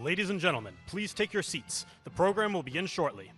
Ladies and gentlemen, please take your seats. The program will begin shortly.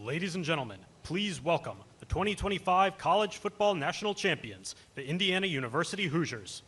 Ladies and gentlemen, please welcome the 2025 College Football National Champions, the Indiana University Hoosiers.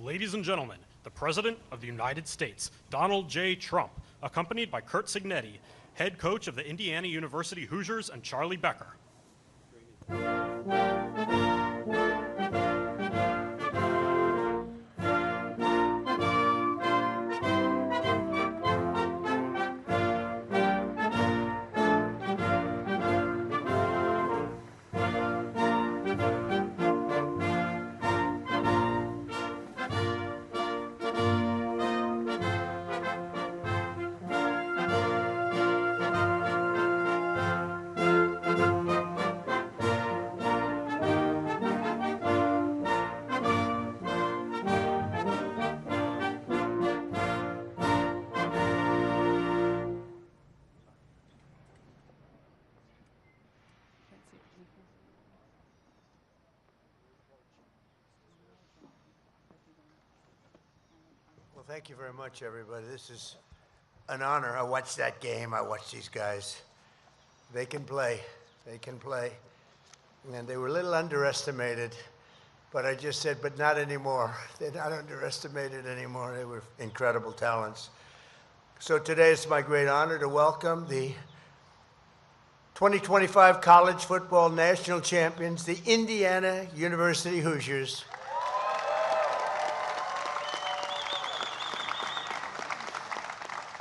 Ladies and gentlemen, the President of the United States, Donald J. Trump, accompanied by Curt Cignetti, head coach of the Indiana University Hoosiers, and Charlie Becker. Well, thank you very much, everybody. This is an honor. I watched that game. I watched these guys. They can play. They can play. And they were a little underestimated, but I just said, but not anymore. They're not underestimated anymore. They were incredible talents. So today it's my great honor to welcome the 2025 College Football National Champions, the Indiana University Hoosiers.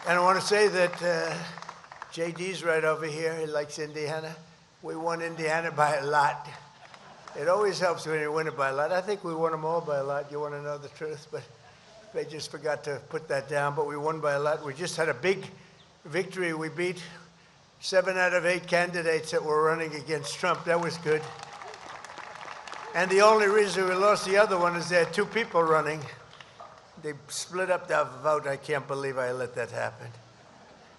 And I want to say that JD's right over here. He likes Indiana. We won Indiana by a lot. It always helps when you win it by a lot. I think we won them all by a lot. You want to know the truth? But they just forgot to put that down. But we won by a lot. We just had a big victory. We beat 7 out of 8 candidates that were running against Trump. That was good. And the only reason we lost the other one is there had two people running. They split up the vote. I can't believe I let that happen.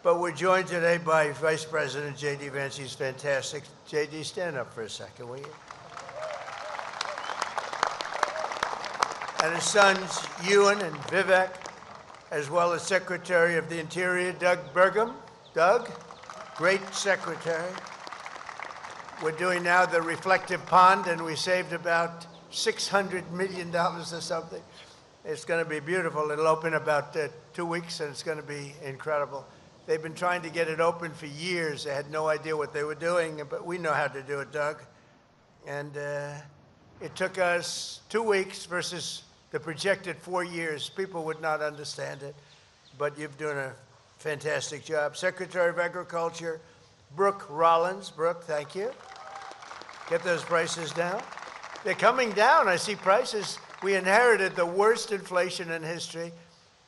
But we're joined today by Vice President J.D. Vance. He's fantastic. J.D., stand up for a second, will you? And his sons, Ewan and Vivek, as well as Secretary of the Interior, Doug Burgum. Doug, great secretary. We're doing now the reflective pond, and we saved about $600 million or something. It's going to be beautiful. It'll open about 2 weeks, and it's going to be incredible. They've been trying to get it open for years. They had no idea what they were doing, but we know how to do it, Doug. And it took us 2 weeks versus the projected 4 years. People would not understand it, but you've done a fantastic job. Secretary of Agriculture, Brooke Rollins. Brooke, thank you. Get those prices down. They're coming down. I see prices. We inherited the worst inflation in history.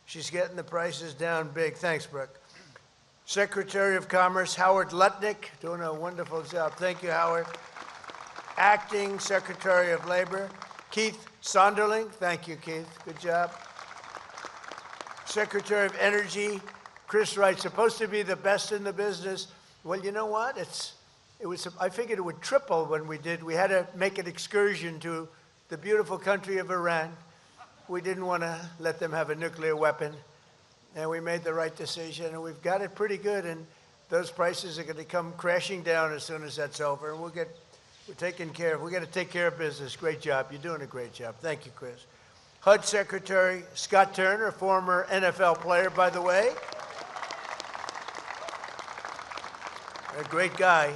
She's getting the prices down big. Thanks, Brooke. Secretary of Commerce, Howard Lutnick, doing a wonderful job. Thank you, Howard. Acting Secretary of Labor, Keith Sonderling. Thank you, Keith. Good job. Secretary of Energy, Chris Wright, supposed to be the best in the business. Well, you know what? I figured it would triple when we did. We had to make an excursion to the beautiful country of Iran. We didn't want to let them have a nuclear weapon. And we made the right decision, and we've got it pretty good, and those prices are going to come crashing down as soon as that's over. And we're taking care of, we're going to take care of business. Great job. You're doing a great job. Thank you, Chris. HUD Secretary Scott Turner, former NFL player, by the way. A great guy.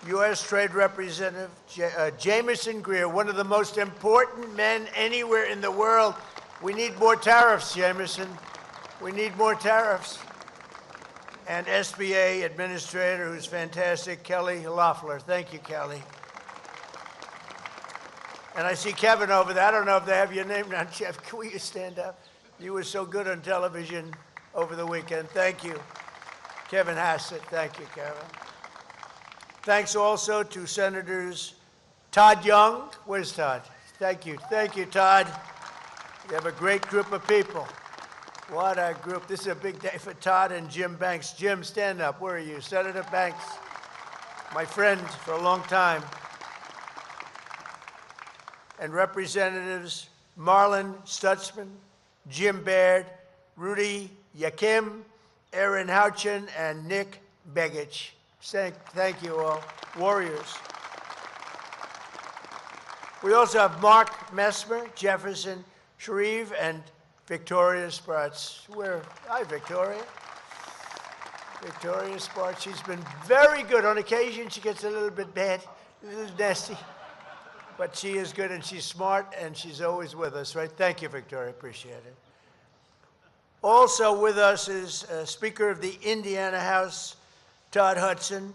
U.S. Trade Representative Jamieson Greer, one of the most important men anywhere in the world. We need more tariffs, Jamieson. We need more tariffs. And SBA Administrator, who's fantastic, Kelly Loeffler. Thank you, Kelly. And I see Kevin over there. I don't know if they have your name down, Jeff. Will you stand up? You were so good on television over the weekend. Thank you. Kevin Hassett. Thank you, Kevin. Thanks also to Senators Todd Young. Where's Todd? Thank you. Thank you, Todd. You have a great group of people. What a group. This is a big day for Todd and Jim Banks. Jim, stand up. Where are you? Senator Banks, my friend for a long time. And Representatives Marlon Stutzman, Jim Baird, Rudy Yakim, Aaron Houchin, and Nick Begich. Thank you all. Warriors. We also have Mark Mesmer, Jefferson Shreve, and Victoria Spartz. Hi, Victoria. Victoria Spartz. She's been very good. On occasion, she gets a little bit bad, a little nasty. But she is good, and she's smart, and she's always with us, right? Thank you, Victoria. Appreciate it. Also with us is Speaker of the Indiana House, Todd Hudson.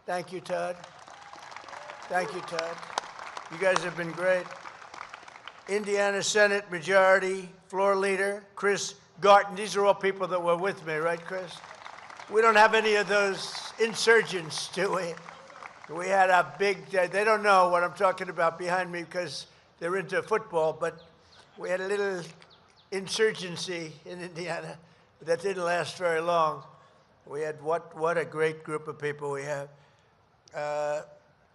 Thank you, Todd. Thank you, Todd. You guys have been great. Indiana Senate Majority Floor Leader, Chris Garton. These are all people that were with me, right, Chris? We don't have any of those insurgents, do we? We had a big, they don't know what I'm talking about behind me because they're into football, but we had a little insurgency in Indiana that didn't last very long. We had, what a great group of people we have.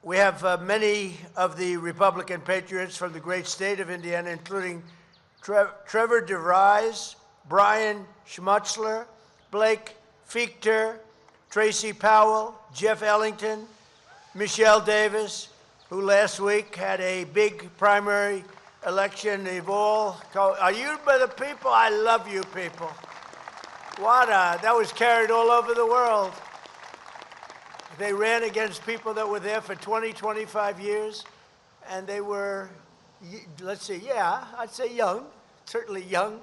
We have many of the Republican patriots from the great state of Indiana, including Trevor DeVries, Brian Schmutzler, Blake Fichter, Tracy Powell, Jeff Ellington, Michelle Davis, who last week had a big primary election. They've all, are you by the people? I love you people. That was carried all over the world. They ran against people that were there for 20, 25 years, and they were, let's see, yeah, I'd say young, certainly young,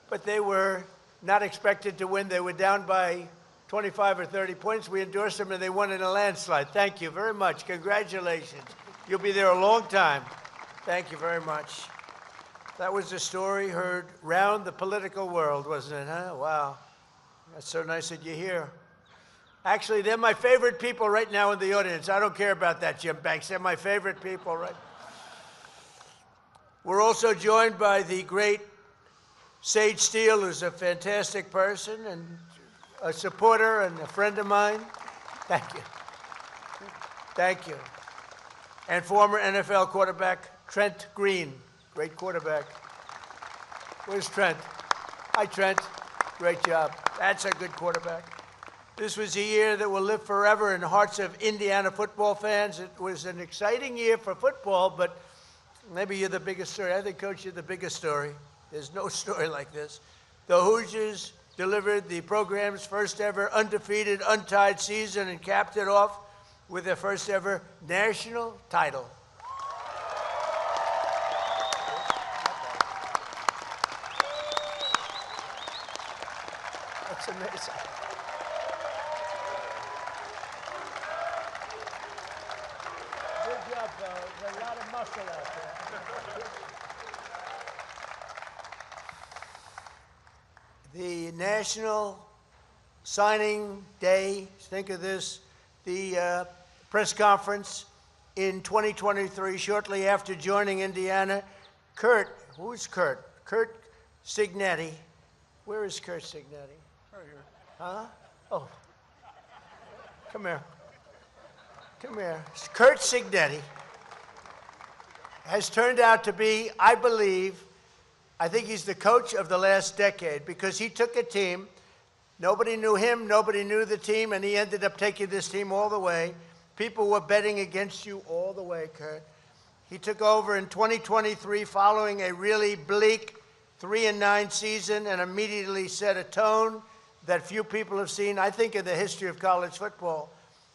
but they were not expected to win. They were down by 25 or 30 points. We endorsed them, and they won in a landslide. Thank you very much. Congratulations. You'll be there a long time. Thank you very much. That was a story heard round the political world, wasn't it, huh? Wow. That's so nice that you're here. Actually, they're my favorite people right now in the audience. I don't care about that, Jim Banks. They're my favorite people, right? We're also joined by the great Sage Steele, who's a fantastic person and a supporter and a friend of mine. Thank you. Thank you. And former NFL quarterback Trent Green, great quarterback. Where's Trent? Hi, Trent. Great job. That's a good quarterback. This was a year that will live forever in the hearts of Indiana football fans. It was an exciting year for football, but maybe you're the biggest story. I think, Coach, you're the biggest story. There's no story like this. The Hoosiers delivered the program's first ever undefeated, untied season and capped it off with their first ever national title. That's amazing. Good job, fellas. There's a lot of muscle out there. The National Signing Day, think of this, the press conference in 2023, shortly after joining Indiana, who's Kurt? Curt Cignetti. Where is Curt Cignetti? Right here. Huh? Oh. Come here. Come here. Curt Cignetti has turned out to be, I think he's the coach of the last decade, because he took a team, nobody knew him, nobody knew the team, and he ended up taking this team all the way. People were betting against you all the way, Curt. He took over in 2023 following a really bleak 3-9 season and immediately set a tone that few people have seen, I think, in the history of college football.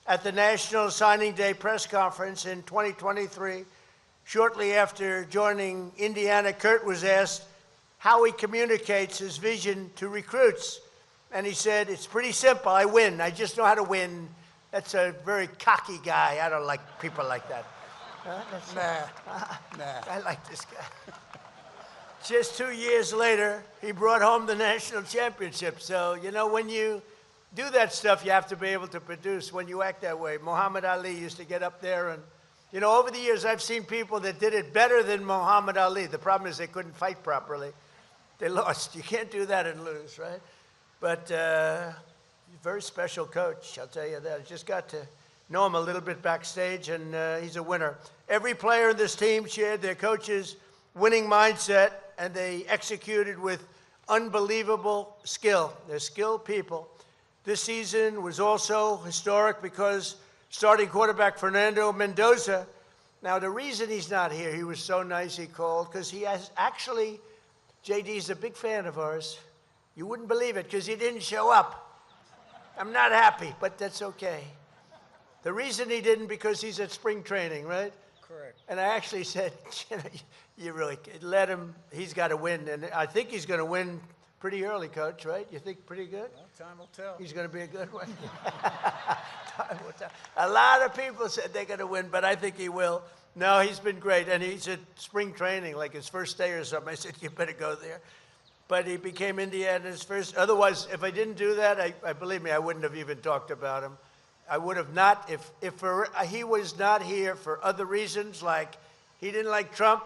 At the National Signing Day press conference in 2023, shortly after joining Indiana, Curt was asked how he communicates his vision to recruits. And he said, it's pretty simple. I win. I just know how to win. That's a very cocky guy. I don't like people like that. Nah. I like this guy. Just 2 years later, he brought home the national championship. So, you know, when you do that stuff, you have to be able to produce when you act that way. Muhammad Ali used to get up there and, you know, over the years, I've seen people that did it better than Muhammad Ali. The problem is they couldn't fight properly. They lost. You can't do that and lose, right? But very special coach, I'll tell you that. I just got to know him a little bit backstage, and he's a winner. Every player in this team shared their coach's winning mindset, and they executed with unbelievable skill. They're skilled people. This season was also historic because starting quarterback Fernando Mendoza, now the reason he's not here, he was so nice he called, because he has actually, JD's a big fan of ours. You wouldn't believe it, because he didn't show up. I'm not happy, but that's okay. The reason he didn't, because he's at spring training, right? Correct. And I actually said, you really let him, he's got to win. And I think he's going to win pretty early, Coach, right? You think pretty good? Well, time will tell. He's going to be a good one. Time will tell. A lot of people said they're going to win, but I think he will. No, he's been great. And he's at spring training, like his first day or something. I said, you better go there. But he became Indiana's first. Otherwise, if I didn't do that, I believe me, I wouldn't have even talked about him. I would have not, if he was not here for other reasons, like he didn't like Trump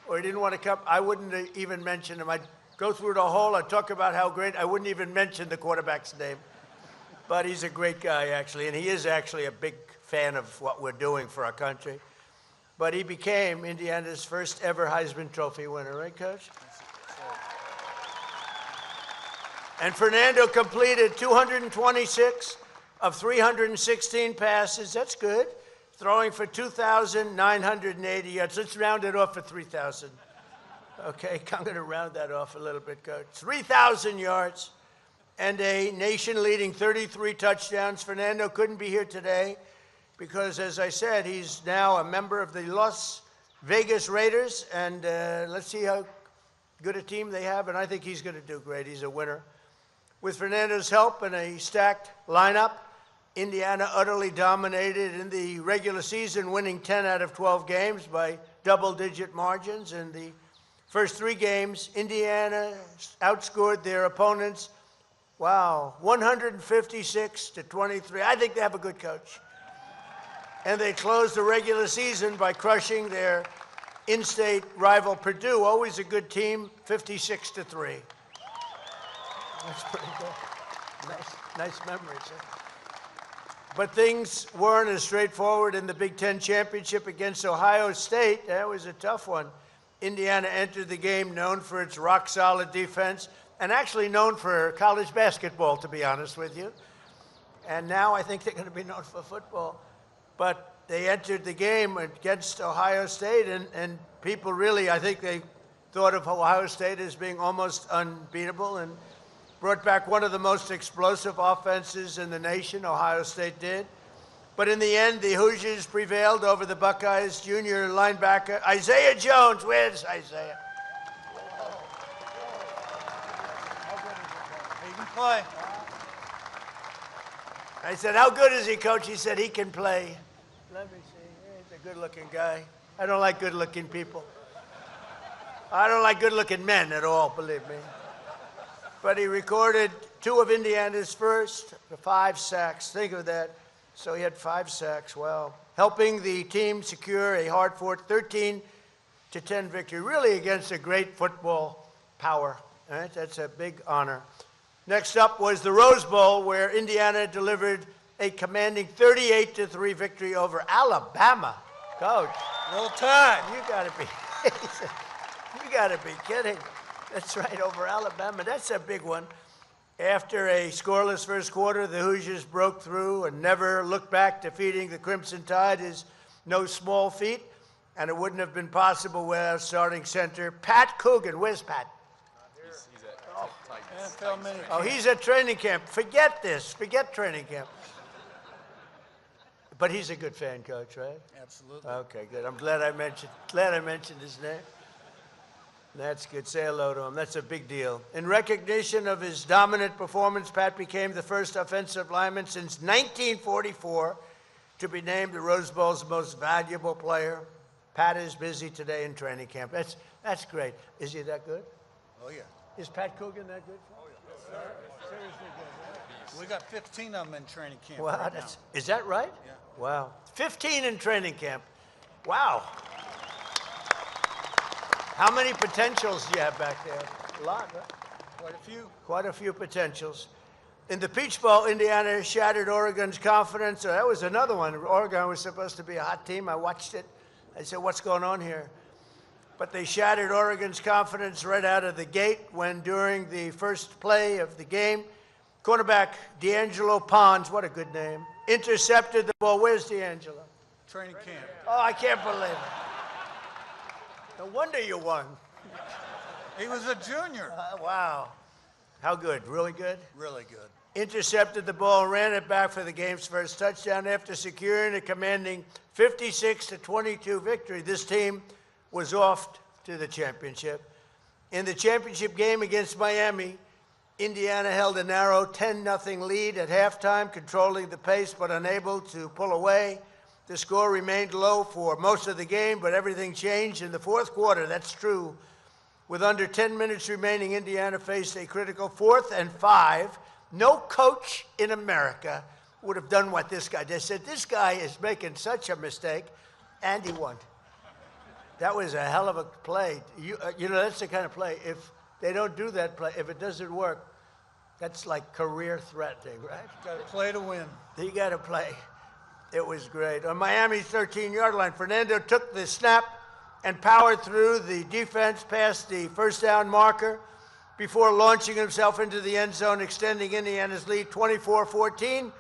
or he didn't want to come, I wouldn't have even mention him. I'd go through the whole, I'd talk about how great, I wouldn't even mention the quarterback's name. But he's a great guy, actually, and he is actually a big fan of what we're doing for our country. But he became Indiana's first ever Heisman Trophy winner, right, Coach? And Fernando completed 226 of 316 passes. That's good. Throwing for 2,980 yards. Let's round it off for 3,000. Okay, I'm going to round that off a little bit, Coach. 3,000 yards and a nation-leading 33 touchdowns. Fernando couldn't be here today because, as I said, he's now a member of the Las Vegas Raiders, and let's see how good a team they have, and I think he's going to do great. He's a winner. With Fernando's help and a stacked lineup, Indiana utterly dominated in the regular season, winning 10 out of 12 games by double-digit margins. In the first 3 games, Indiana outscored their opponents, 156-23. I think they have a good coach. And they closed the regular season by crushing their in-state rival Purdue, always a good team, 56-3. That's pretty good. Nice memories. Huh? But things weren't as straightforward in the Big Ten championship against Ohio State. That was a tough one. Indiana entered the game known for its rock-solid defense and actually known for college basketball, to be honest with you. And now I think they're going to be known for football. But they entered the game against Ohio State, and people really, I think they thought of Ohio State as being almost unbeatable and brought back one of the most explosive offenses in the nation, Ohio State did. But in the end, the Hoosiers prevailed over the Buckeyes. Junior linebacker Isaiah Jones. Where's Isaiah? He can play. I said, how good is he, Coach? He said, he can play. Let me see. He's a good-looking guy. I don't like good-looking people. I don't like good-looking men at all, believe me. But he recorded 2 of Indiana's first 5 sacks. Think of that. So he had 5 sacks. Wow. Helping the team secure a hard-fought 13-10 victory, really against a great football power. All right? That's a big honor. Next up was the Rose Bowl, where Indiana delivered a commanding 38-3 victory over Alabama. Coach. Roll Tide. You gotta be kidding. That's right, over Alabama. That's a big one. After a scoreless first quarter, the Hoosiers broke through and never looked back. Defeating the Crimson Tide is no small feat, and it wouldn't have been possible without starting center Pat Coogan. Where's Pat? He's at NFL mini. Oh, he's at training camp. Forget this. Forget training camp. But he's a good fan, Coach, right? Absolutely. Okay, good. I'm glad I mentioned his name. That's good. Say hello to him. That's a big deal. In recognition of his dominant performance, Pat became the first offensive lineman since 1944 to be named the Rose Bowl's most valuable player. Pat is busy today in training camp. That's great. Is he that good? Oh, yeah. Is Pat Coogan that good? Oh, yeah. Seriously good. We got 15 of them in training camp. Wow, right now. is that right? Yeah. Wow. 15 in training camp. Wow. How many potentials do you have back there? A lot, right? Quite a few. Quite a few potentials. In the Peach Bowl, Indiana shattered Oregon's confidence. That was another one. Oregon was supposed to be a hot team. I watched it. I said, what's going on here? But they shattered Oregon's confidence right out of the gate when, during the first play of the game, cornerback D'Angelo Pons, what a good name, intercepted the ball. Where's D'Angelo? Training camp. Oh, I can't believe it. No wonder you won. He was a junior. Wow. How good? Really good? Really good. Intercepted the ball and ran it back for the game's first touchdown after securing a commanding 56-22 victory. This team was off to the championship. In the championship game against Miami, Indiana held a narrow 10-0 lead at halftime, controlling the pace but unable to pull away. The score remained low for most of the game, but everything changed in the fourth quarter. That's true. With under 10 minutes remaining, Indiana faced a critical 4th and 5. No coach in America would have done what this guy did. They said, this guy is making such a mistake, and he won. That was a hell of a play. You know, that's the kind of play. If they don't do that play, if it doesn't work, that's like career threatening, right? Got to play to win. You got to play. It was great. On Miami's 13-yard line, Fernando took the snap and powered through the defense past the first down marker before launching himself into the end zone, extending Indiana's lead 24-14.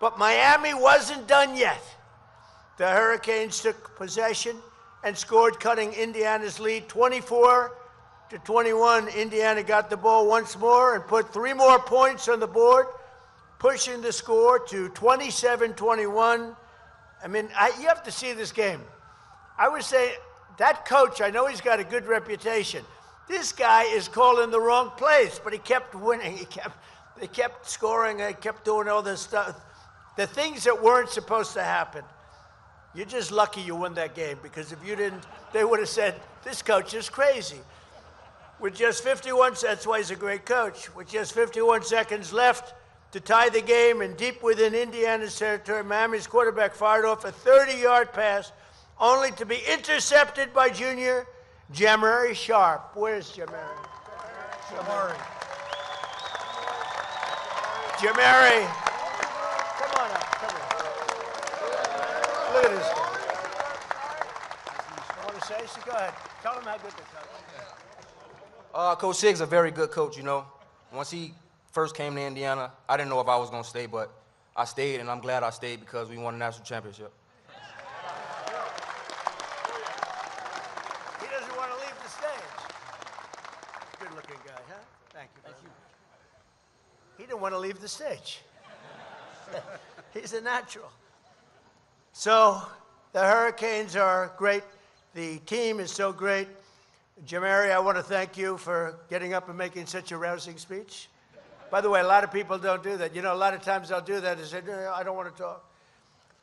But Miami wasn't done yet. The Hurricanes took possession and scored, cutting Indiana's lead 24-21. Indiana got the ball once more and put 3 more points on the board, pushing the score to 27-21. I mean, you have to see this game. I would say that coach, I know he's got a good reputation. This guy is calling the wrong plays, but he kept winning. They kept scoring. They kept doing all this stuff. The things that weren't supposed to happen. You're just lucky you won that game, because if you didn't, they would have said, this coach is crazy. With just 51, that's why he's a great coach. With just 51 seconds left to tie the game and deep within Indiana's territory, Miami's quarterback fired off a 30-yard pass only to be intercepted by junior Jamari Sharp. Where's Jamari? Jamari. Come on up. Come on. Look at this guy. You want to say so? Go ahead. Tell him how good the coach is. Coach Sig's a very good coach, you know. Once he first came to Indiana, I didn't know if I was going to stay, but I stayed, and I'm glad I stayed because we won a national championship. He doesn't want to leave the stage. Good-looking guy, huh? Thank you. Thank you. He didn't want to leave the stage. He's a natural. So the Hurricanes are great. The team is so great. Jamari, I want to thank you for getting up and making such a rousing speech. By the way, a lot of people don't do that. You know, a lot of times they'll do that and say, no, I don't want to talk.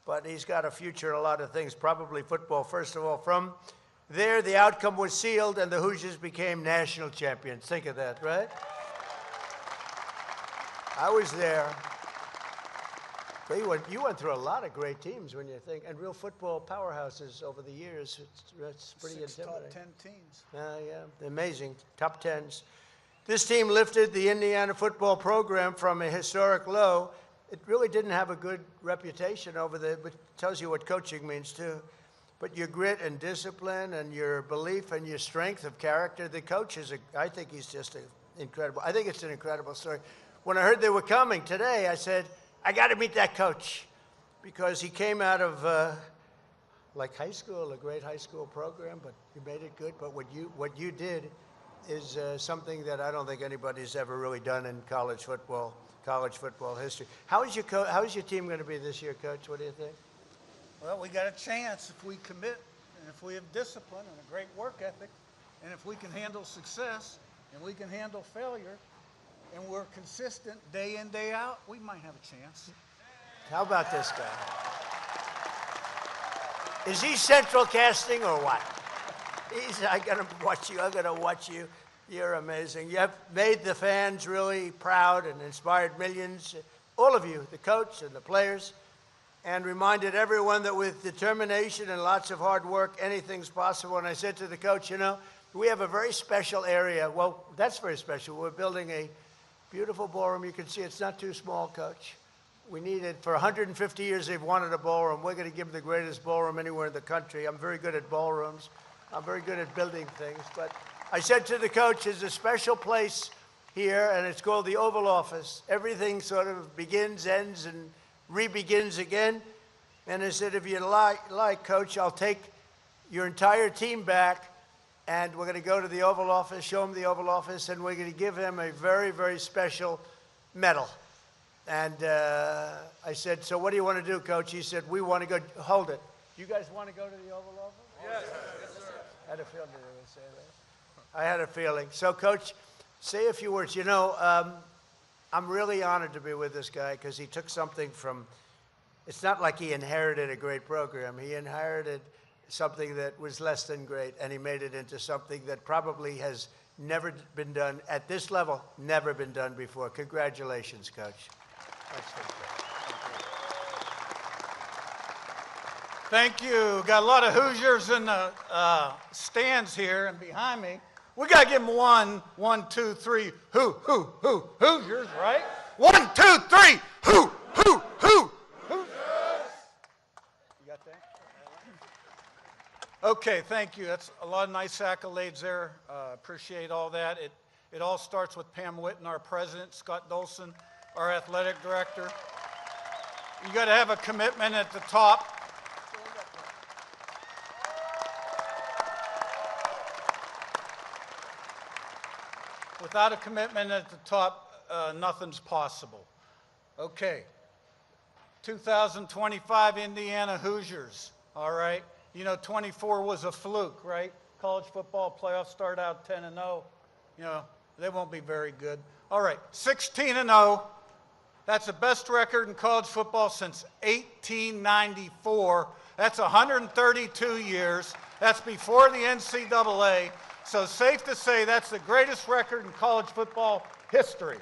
But he's got a future in a lot of things, probably football, first of all. From there, the outcome was sealed, and the Hoosiers became national champions. Think of that, right? I was there. But you went through a lot of great teams when you think, and real football powerhouses over the years. It's pretty intimidating. Top 10 teams. Yeah, amazing. Top 10s. This team lifted the Indiana football program from a historic low. It really didn't have a good reputation over there, but tells you what coaching means too. But your grit and discipline and your belief and your strength of character, the coach is, I think he's just incredible. I think it's an incredible story. When I heard they were coming today, I said, I got to meet that coach, because he came out of like high school, a great high school program, but you made it good. But what you did is something that I don't think anybody's ever really done in college football history. How is your team going to be this year, Coach? What do you think? Well, we got a chance if we commit, and if we have discipline and a great work ethic, and if we can handle success, and we can handle failure, and we're consistent day in, day out, we might have a chance. How about this guy? Is he central casting or what? I'm going to watch you. You're amazing. You have made the fans really proud and inspired millions, all of you, the coach and the players, and reminded everyone that with determination and lots of hard work, anything's possible. And I said to the coach, you know, we have a very special area. Well, that's very special. We're building a beautiful ballroom. You can see it's not too small, Coach. We need it. For 150 years, they've wanted a ballroom. We're going to give them the greatest ballroom anywhere in the country. I'm very good at ballrooms. I'm very good at building things. But I said to the coach, there's a special place here, and it's called the Oval Office. Everything sort of begins, ends, and re-begins again. And I said, if you like, Coach, I'll take your entire team back, and we're going to go to the Oval Office, show him the Oval Office, and we're going to give him a very, very special medal. And I said, so what do you want to do, Coach? He said, we want to go. Hold it. You guys want to go to the Oval Office? Yes. I had a feeling they would say that. I had a feeling. So, Coach, say a few words. You know, I'm really honored to be with this guy because he took something from, it's not like he inherited a great program. He inherited something that was less than great, and he made it into something that probably has never been done at this level, never been done before. Congratulations, Coach. Thank you. Got a lot of Hoosiers in the stands here and behind me. We got to give them one, two, three, Hoosiers, right? 1, 2, 3, Hoosiers. You got that? Okay, thank you. That's a lot of nice accolades there. Appreciate all that. It all starts with Pam Whitten, our president, Scott Dolson, our athletic director. You got to have a commitment at the top. Without a commitment at the top, nothing's possible. Okay. 2025 Indiana Hoosiers, all right? You know, 24 was a fluke, right? College football playoffs start out 10-0. You know, they won't be very good. All right, 16-0. That's the best record in college football since 1894. That's 132 years. That's before the NCAA. So safe to say that's the greatest record in college football history.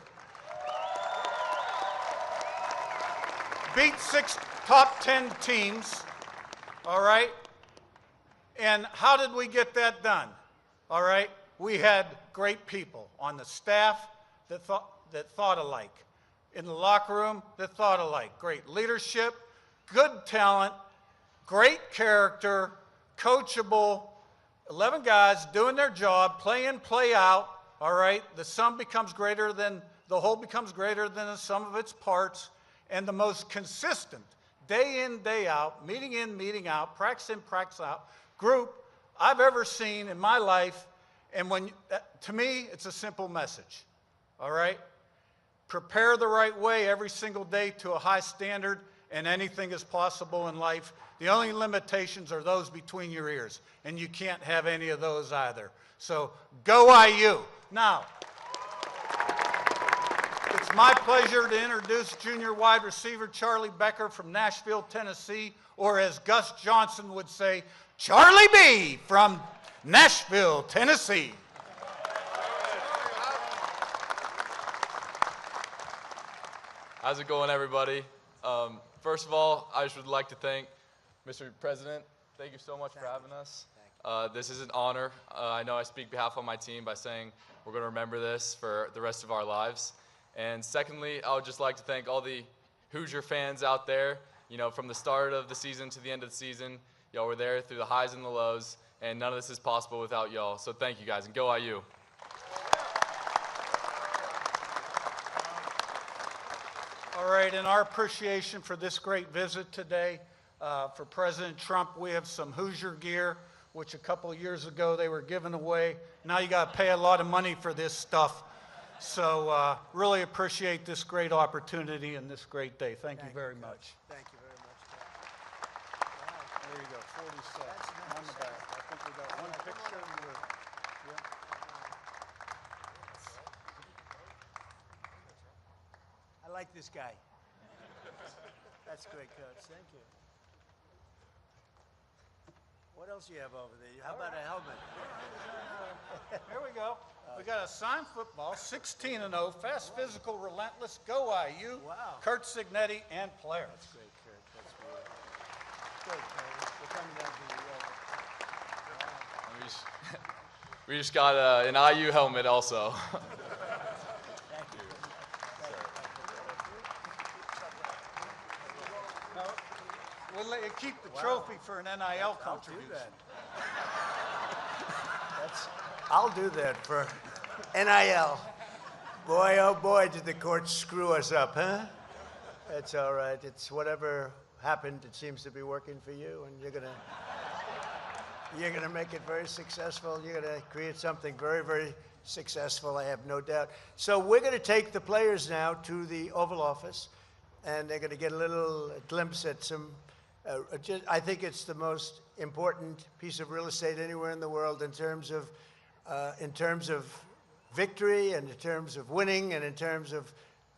Beat 6 top 10 teams, all right? And how did we get that done? All right, we had great people on the staff that thought alike, in the locker room that thought alike, great leadership, good talent, great character, coachable, 11 guys doing their job, play in, play out, all right? The sum becomes greater than, the whole becomes greater than the sum of its parts, and the most consistent, day in, day out, meeting in, meeting out, practice in, practice out, group I've ever seen in my life. And when, to me, it's a simple message, all right? Prepare the right way every single day to a high standard, and anything is possible in life. The only limitations are those between your ears, and you can't have any of those either. So go IU. Now, it's my pleasure to introduce junior wide receiver Charlie Becker from Nashville, Tennessee, or as Gus Johnson would say, Charlie B from Nashville, Tennessee. How's it going, everybody? First of all, I just would like to thank Mr. President. Thank you so much for having us. This is an honor. I know I speak behalf of my team by saying we're going to remember this for the rest of our lives. And secondly, I would just like to thank all the Hoosier fans out there. You know, from the start of the season to the end of the season, y'all were there through the highs and the lows, and none of this is possible without y'all. So thank you guys, and go IU. All right, in our appreciation for this great visit today, for President Trump, we have some Hoosier gear, which a couple of years ago they were giving away. Now you got to pay a lot of money for this stuff. So really appreciate this great opportunity and this great day. Thank you very much. Thank you very much. There you go, 47 on the back. I think we got one picture. I like this guy. That's great, Coach. Thank you. What else do you have over there? How about a helmet? Here we go. We got a signed football, 16-0, fast, physical, relentless, go IU. Wow. Kurt Signetti and players. That's great, Kurt. That's great. Good, Kurt. We're coming down to the We just got an IU helmet also. Thank you. Now, we'll let you keep the trophy for an NIL I'll do contribution. that. I'll do that for NIL. Boy, oh boy, did the court screw us up, huh? That's all right. It's whatever happened, it seems to be working for you, and you're gonna make it very successful. You're gonna create something very, very successful, I have no doubt. So we're gonna take the players now to the Oval Office, and they're gonna get a little glimpse at some, I think it's the most important piece of real estate anywhere in the world in terms of victory and in terms of winning and in terms of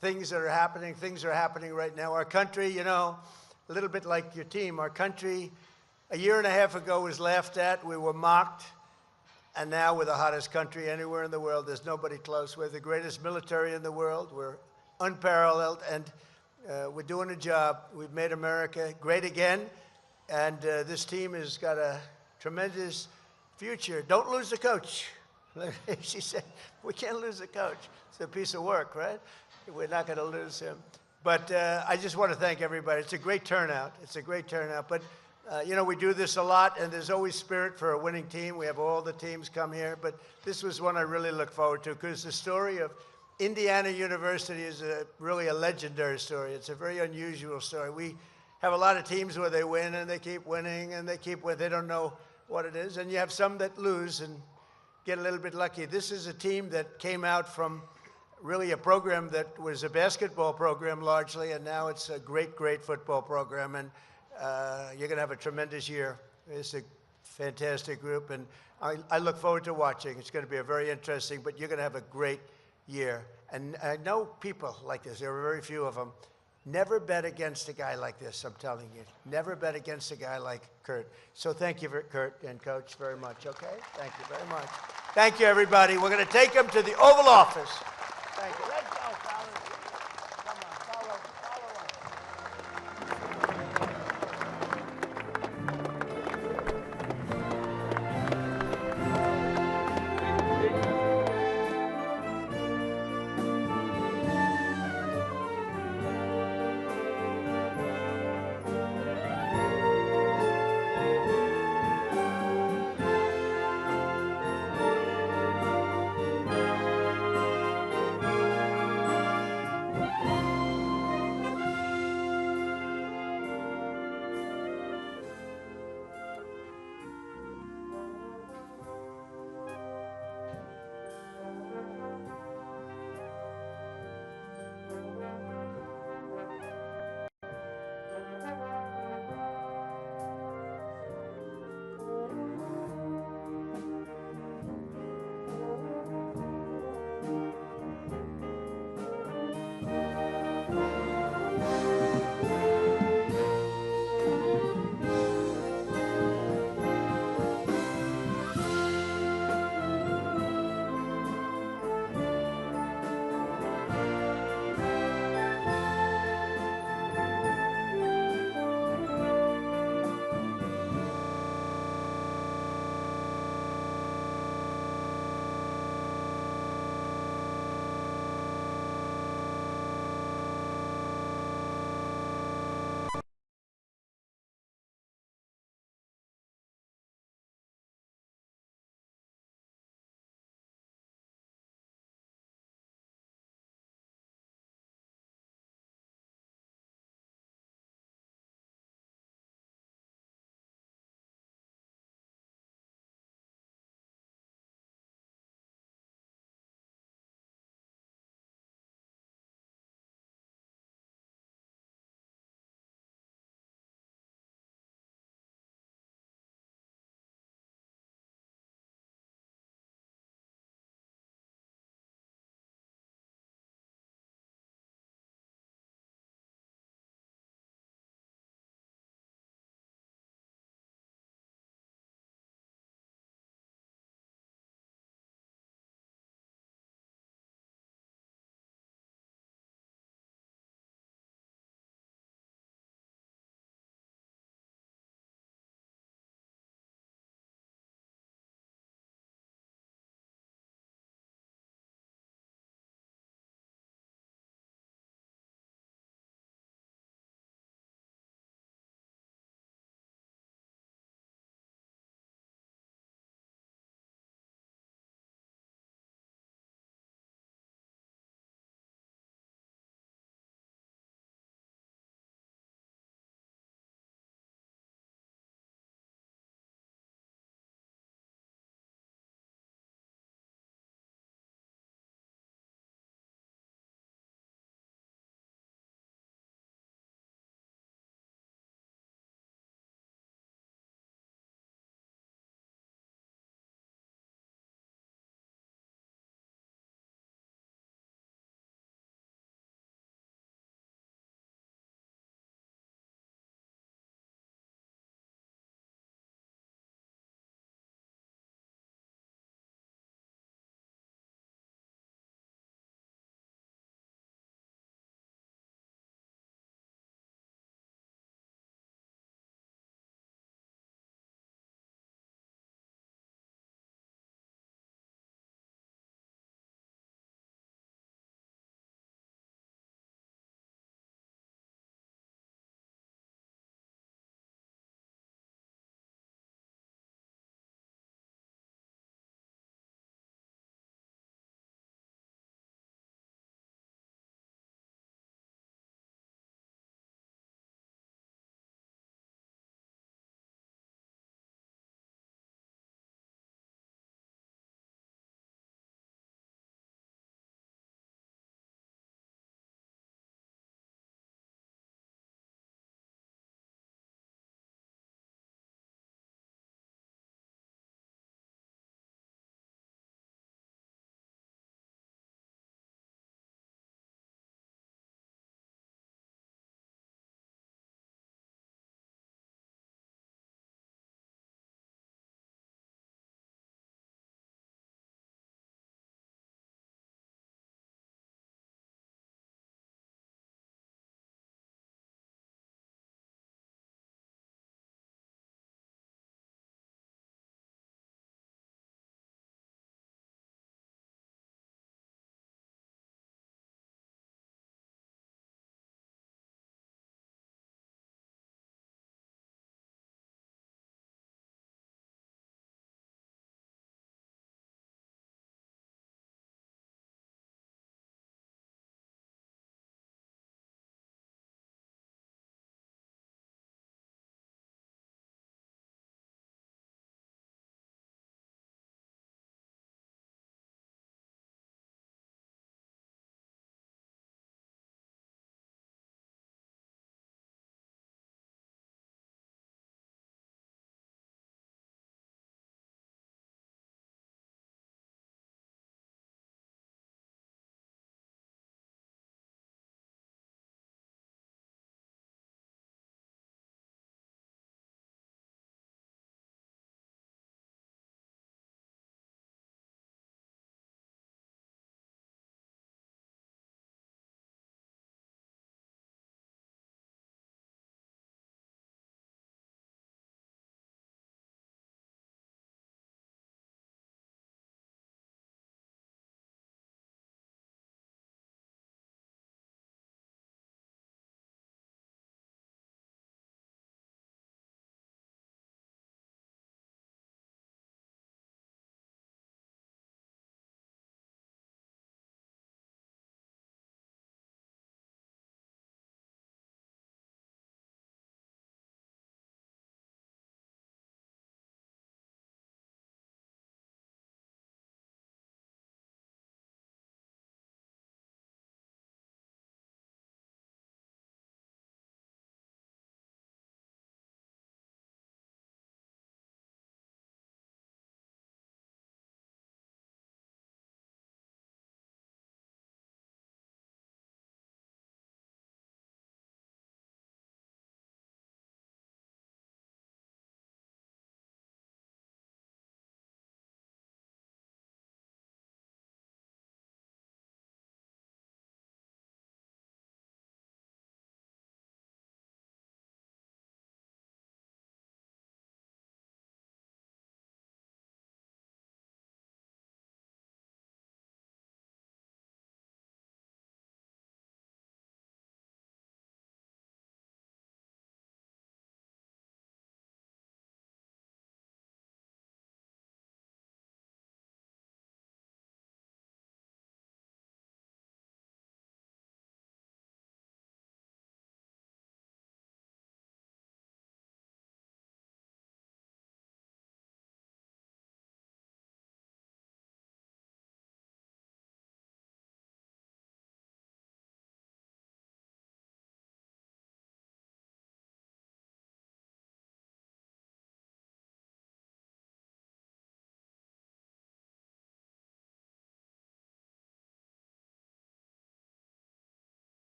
things that are happening. Things are happening right now. Our country, you know, a little bit like your team, our country a year and a half ago was laughed at. We were mocked. And now we're the hottest country anywhere in the world. There's nobody close. We're the greatest military in the world. We're unparalleled. And we're doing a job. We've made America great again. And this team has got a tremendous future. Don't lose the coach. She said, we can't lose the coach. It's a piece of work, right? We're not going to lose him. But I just want to thank everybody. It's a great turnout. It's a great turnout. But, you know, we do this a lot, and there's always spirit for a winning team. We have all the teams come here. But this was one I really look forward to because the story of Indiana University is really a legendary story. It's a very unusual story. We have a lot of teams where they win, and they keep winning, and they keep winning. They don't know what it is. And you have some that lose and get a little bit lucky. This is a team that came out from really a program that was a basketball program largely, and now it's a great, great football program. And you're going to have a tremendous year. It's a fantastic group, and I look forward to watching. It's going to be a very interesting, but you're going to have a great year. And I know people like this. There are very few of them. Never bet against a guy like this, I'm telling you. Never bet against a guy like Kurt. So thank you, Kurt and Coach, very much, okay? Thank you very much. Thank you, everybody. We're going to take them to the Oval Office. Thank you.